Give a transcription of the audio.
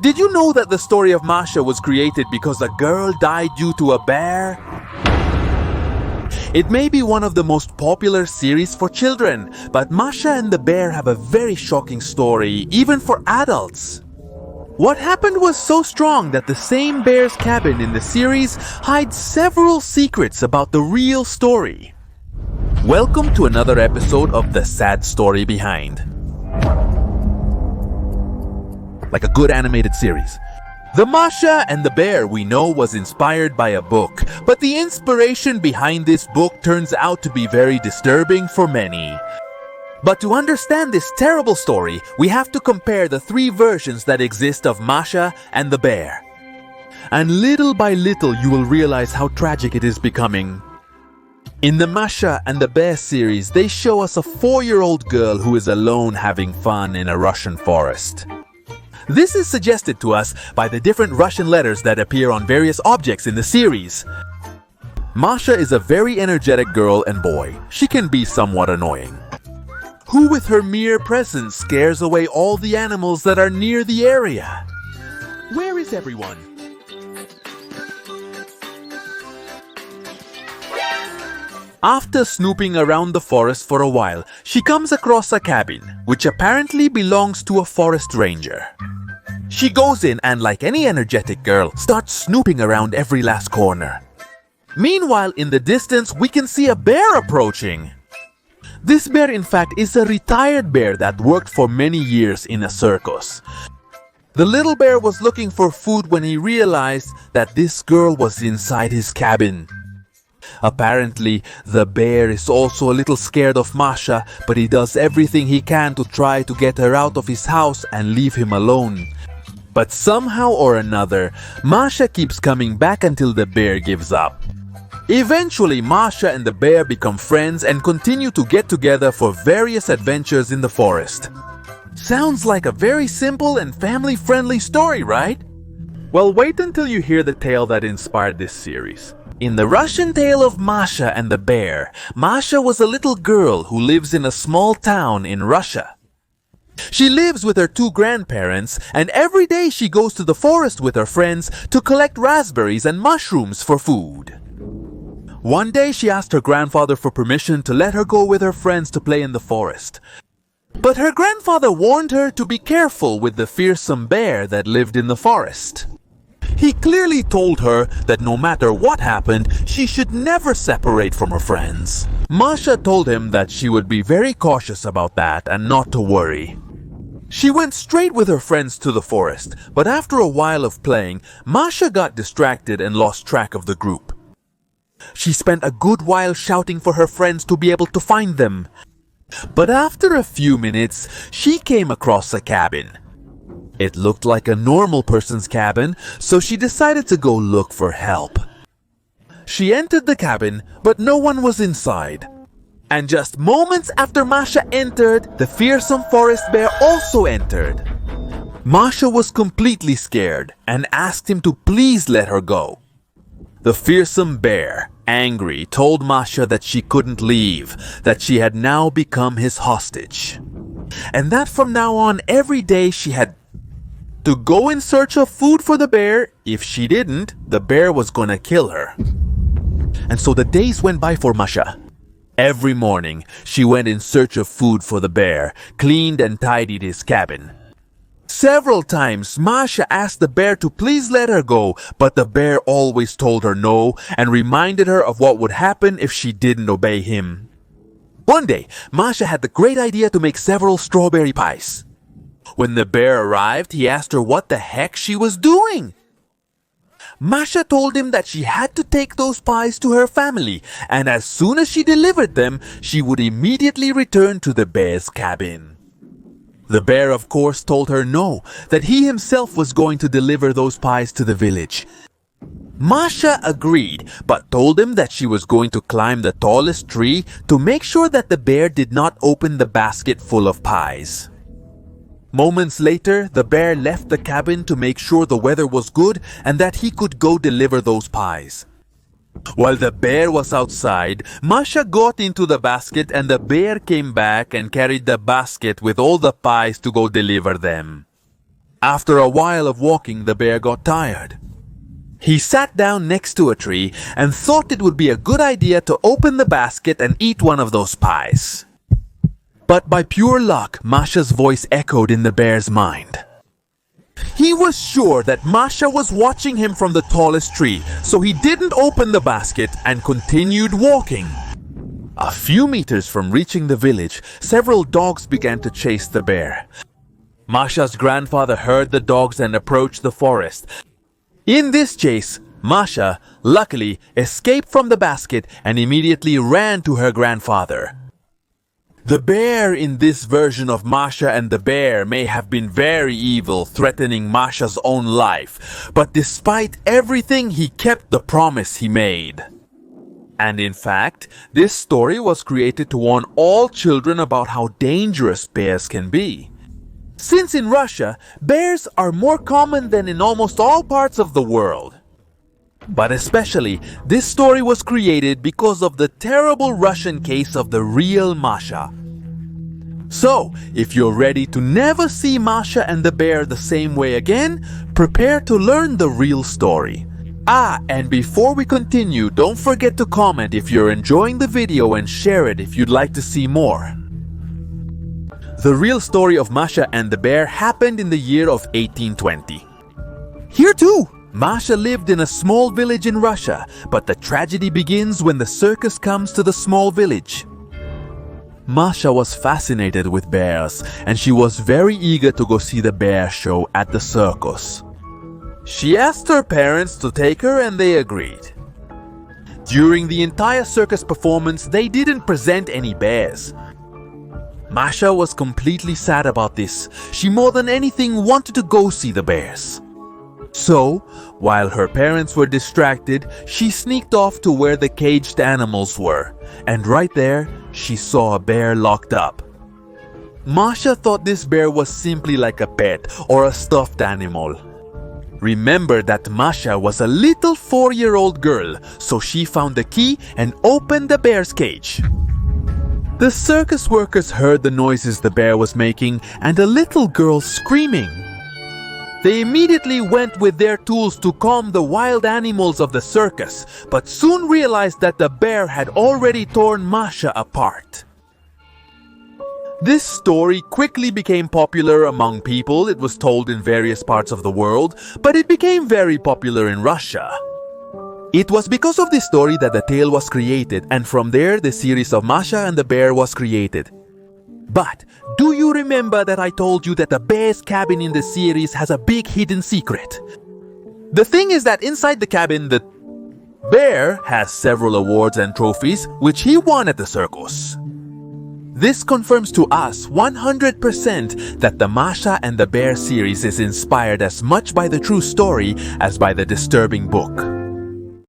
Did you know that the story of Masha was created because a girl died due to a bear? It may be one of the most popular series for children, but Masha and the bear have a very shocking story, even for adults. What happened was so strong that the same bear's cabin in the series hides several secrets about the real story. Welcome to another episode of The Sad Story Behind. Like a good animated series. The Masha and the Bear we know was inspired by a book, but the inspiration behind this book turns out to be very disturbing for many. But to understand this terrible story, we have to compare the three versions that exist of Masha and the Bear. And little by little you will realize how tragic it is becoming. In the Masha and the Bear series, they show us a 4-year-old girl who is alone having fun in a Russian forest. This is suggested to us by the different Russian letters that appear on various objects in the series. Masha is a very energetic girl and boy. She can be somewhat annoying, who with her mere presence scares away all the animals that are near the area. Where is everyone? After snooping around the forest for a while, she comes across a cabin, which apparently belongs to a forest ranger. She goes in and, like any energetic girl, starts snooping around every last corner. Meanwhile, in the distance, we can see a bear approaching. This bear, in fact, is a retired bear that worked for many years in a circus. The little bear was looking for food when he realized that this girl was inside his cabin. Apparently, the bear is also a little scared of Masha, but he does everything he can to try to get her out of his house and leave him alone. But somehow or another, Masha keeps coming back until the bear gives up. Eventually, Masha and the bear become friends and continue to get together for various adventures in the forest. Sounds like a very simple and family-friendly story, right? Well, wait until you hear the tale that inspired this series. In the Russian tale of Masha and the Bear, Masha was a little girl who lives in a small town in Russia. She lives with her 2 grandparents, and every day she goes to the forest with her friends to collect raspberries and mushrooms for food. One day she asked her grandfather for permission to let her go with her friends to play in the forest. But her grandfather warned her to be careful with the fearsome bear that lived in the forest. He clearly told her that no matter what happened, she should never separate from her friends. Masha told him that she would be very cautious about that and not to worry. She went straight with her friends to the forest, but after a while of playing, Masha got distracted and lost track of the group. She spent a good while shouting for her friends to be able to find them. But after a few minutes, she came across a cabin. It looked like a normal person's cabin, so she decided to go look for help. She entered the cabin, but no one was inside. And just moments after Masha entered, the fearsome forest bear also entered. Masha was completely scared and asked him to please let her go. The fearsome bear, angry, told Masha that she couldn't leave, that she had now become his hostage. And that from now on, every day she had to go in search of food for the bear. If she didn't, the bear was gonna kill her. And so the days went by for Masha. Every morning, she went in search of food for the bear, cleaned and tidied his cabin. Several times, Masha asked the bear to please let her go, but the bear always told her no and reminded her of what would happen if she didn't obey him. One day, Masha had the great idea to make several strawberry pies. When the bear arrived, he asked her what the heck she was doing. Masha told him that she had to take those pies to her family, and as soon as she delivered them, she would immediately return to the bear's cabin. The bear, of course, told her no, that he himself was going to deliver those pies to the village. Masha agreed, but told him that she was going to climb the tallest tree to make sure that the bear did not open the basket full of pies. Moments later, the bear left the cabin to make sure the weather was good and that he could go deliver those pies. While the bear was outside, Masha got into the basket and the bear came back and carried the basket with all the pies to go deliver them. After a while of walking, the bear got tired. He sat down next to a tree and thought it would be a good idea to open the basket and eat one of those pies. But by pure luck, Masha's voice echoed in the bear's mind. He was sure that Masha was watching him from the tallest tree, so he didn't open the basket and continued walking. A few meters from reaching the village, several dogs began to chase the bear. Masha's grandfather heard the dogs and approached the forest. In this chase, Masha, luckily, escaped from the basket and immediately ran to her grandfather. The bear in this version of Masha and the bear may have been very evil, threatening Masha's own life, but despite everything, he kept the promise he made. And in fact, this story was created to warn all children about how dangerous bears can be. Since in Russia, bears are more common than in almost all parts of the world. But especially, this story was created because of the terrible Russian case of the real Masha. So, if you're ready to never see Masha and the bear the same way again, prepare to learn the real story. And before we continue, don't forget to comment if you're enjoying the video and share it if you'd like to see more. The real story of Masha and the bear happened in the year of 1820. Here too, Masha lived in a small village in Russia, but the tragedy begins when the circus comes to the small village. Masha was fascinated with bears, and she was very eager to go see the bear show at the circus. She asked her parents to take her and they agreed. During the entire circus performance, they didn't present any bears. Masha was completely sad about this. She more than anything wanted to go see the bears. So, while her parents were distracted, she sneaked off to where the caged animals were, and right there, she saw a bear locked up. Masha thought this bear was simply like a pet or a stuffed animal. Remember that Masha was a little 4-year-old girl, so she found the key and opened the bear's cage. The circus workers heard the noises the bear was making and a little girl screaming. They immediately went with their tools to calm the wild animals of the circus, but soon realized that the bear had already torn Masha apart. This story quickly became popular among people. It was told in various parts of the world, but it became very popular in Russia. It was because of this story that the tale was created, and from there the series of Masha and the bear was created. But do you remember that I told you that the bear's cabin in the series has a big hidden secret? The thing is that inside the cabin, the bear has several awards and trophies which he won at the circus. This confirms to us 100% that the Masha and the Bear series is inspired as much by the true story as by the disturbing book.